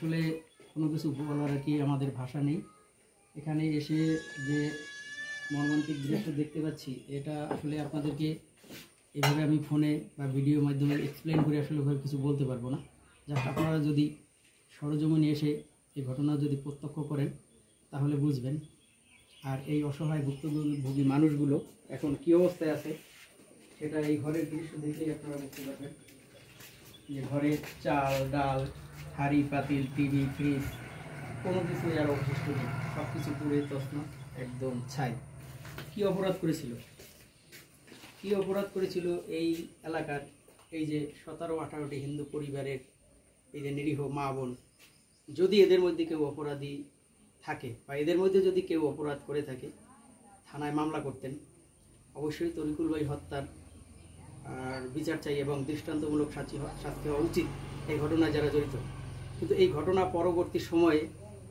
আসলে কোনো কিছু বলার আর কি আমাদের ভাষা নেই। এখানে এসে যে মর্মান্তিক দৃশ্য দেখতে পাচ্ছি, এটা আসলে আপনাদেরকে এভাবে আমি ফোনে বা ভিডিওর মাধ্যমে এক্সপ্লেন করে আসলে ওভাবে কিছু বলতে পারবো না। জাস্ট আপনারা যদি সরজমিনে এসে এই ঘটনা যদি প্রত্যক্ষ করেন তাহলে বুঝবেন। আর এই অসহায় ভুক্তভোগী মানুষগুলো এখন কী অবস্থায় আছে সেটা এই ঘরের দৃশ্য দেখলেই আপনারা বুঝতে পারবেন। যে ঘরে চাল, ডাল, হাঁড়ি, পাতিল, টিভি, ফ্রিজ কোনো কিছুই আর অবশিষ্ট নেই, সব কিছু পুড়ে তছনছ, একদম ছাই। কী অপরাধ করেছিল, কী অপরাধ করেছিল এই এলাকার এই যে 17-18টি হিন্দু পরিবারের এই যে নিরীহ মা বোন। যদি এদের মধ্যে কেউ অপরাধী থাকে বা এদের মধ্যে যদি কেউ অপরাধ করে থাকে, থানায় মামলা করতেন। অবশ্যই তরিকুল ভাই হত্যার আর বিচার চাই এবং দৃষ্টান্তমূলক শাস্তি হওয়া উচিত এই ঘটনায় যারা জড়িত। কিন্তু এই ঘটনা পরবর্তী সময়ে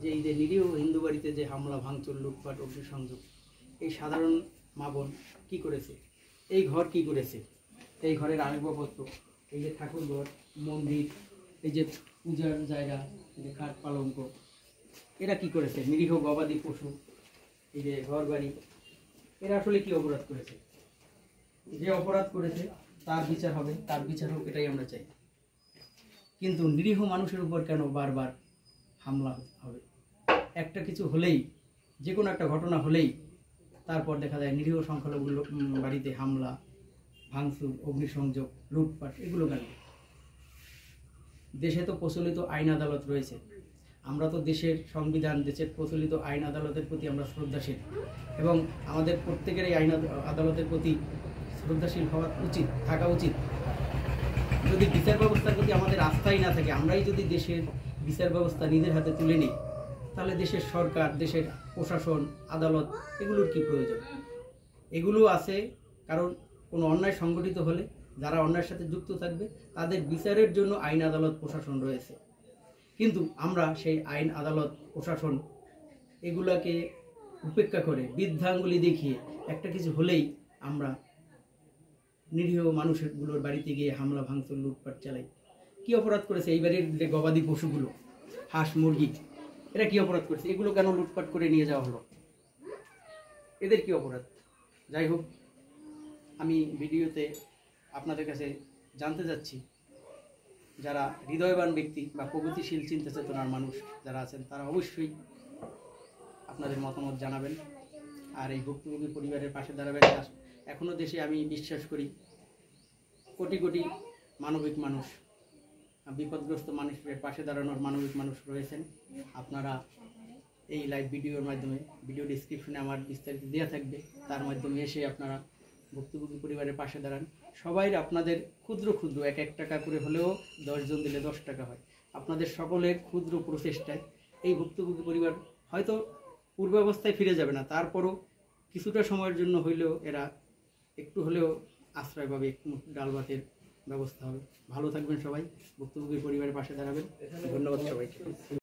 যে এই যে নিরীহ হিন্দু বাড়িতে যে হামলা, ভাঙচুর, লুটপাট, অগ্নিসংযোগ, এই সাধারণ মা বোন কী করেছে, এই ঘর কি করেছে, এই ঘরের আসবাবপত্র, এই যে ঠাকুর ঘর, মন্দির, এই যে পূজার জায়গা, এই যে খাট পালঙ্ক, এরা কি করেছে, নিরীহ গবাদি পশু, এই যে ঘর বাড়ি, এরা আসলে কি অপরাধ করেছে? যে অপরাধ করেছে তার বিচার হবে, তার বিচার হোক, এটাই আমরা চাই। কিন্তু নিরীহ মানুষের উপর কেন বারবার হামলা হবে? একটা কিছু হলেই, যে কোনো একটা ঘটনা হলেই তারপর দেখা যায় নিরীহ সংখ্যালঘু বাড়িতে হামলা, ভাঙচুর, অগ্নিসংযোগ, লুটপাট, এগুলো কেন? দেশে তো প্রচলিত আইন আদালত রয়েছে। আমরা তো দেশের সংবিধান, দেশের প্রচলিত আইন আদালতের প্রতি আমরা শ্রদ্ধাশীল এবং আমাদের প্রত্যেকের এই আইন আদালতের প্রতি শ্রদ্ধাশীল হওয়া উচিত, থাকা উচিত। যদি বিচার ব্যবস্থার প্রতি আমাদের আস্থাই না থাকে, আমরাই যদি দেশের বিচার ব্যবস্থা নিজের হাতে তুলে নিই, তাহলে দেশের সরকার, দেশের প্রশাসন, আদালত, এগুলোর কি প্রয়োজন? এগুলো আছে কারণ কোনো অন্যায় সংগঠিত হলে যারা অন্যায়ের সাথে যুক্ত থাকবে তাদের বিচারের জন্য আইন আদালত, প্রশাসন রয়েছে। কিন্তু আমরা সেই আইন আদালত, প্রশাসন এগুলাকে উপেক্ষা করে বৃদ্ধাঙ্গুলি দেখিয়ে একটা কিছু হলেই আমরা নিরীহ মানুষগুলোর বাড়িতে গিয়ে হামলা, ভাঙচুর, লুটপাট চালাই। কি অপরাধ করেছে এই বাড়ির যে গবাদি পশুগুলো, হাঁস, মুরগি, এরা কি অপরাধ করেছে? এগুলো কেন লুটপাট করে নিয়ে যাওয়া হলো? এদের কি অপরাধ? যাই হোক, আমি ভিডিওতে আপনাদের কাছে জানতে চাচ্ছি, যারা হৃদয়বান ব্যক্তি বা প্রগতিশীল চিন্তা চেতনার মানুষ যারা আছেন, তারা অবশ্যই আপনাদের মতামত জানাবেন আর এই ভুক্তভোগী পরিবারের পাশে দাঁড়াবেন। এখনও দেশে আমি বিশ্বাস করি কোটি কোটি মানবিক মানুষ, বিপদগ্রস্ত মানুষের পাশে দাঁড়ানোর মানবিক মানুষ রয়েছেন। আপনারা এই লাইভ ভিডিওর মাধ্যমে, ভিডিও ডিসক্রিপশনে আমার বিস্তারিত দেওয়া থাকবে, তার মাধ্যমে এসে আপনারা ভুক্তভোগী পরিবারের পাশে দাঁড়ান। সবাই আপনাদের ক্ষুদ্র ক্ষুদ্র 1 টাকা করে হলেও 10 জন দিলে 10 টাকা হয়। আপনাদের সকলের ক্ষুদ্র প্রচেষ্টায় এই ভুক্তভোগী পরিবার হয়তো পূর্বাবস্থায় ফিরে যাবে না, তারপরও কিছুটা সময়ের জন্য হইলেও এরা একটু হলেও আশ্রয় পাবে, একটু ডাল ভাতের ব্যবস্থা হবে। ভালো থাকবেন সবাই, ভুক্তভোগী পরিবারের পাশে দাঁড়াবেন। ধন্যবাদ সবাইকে।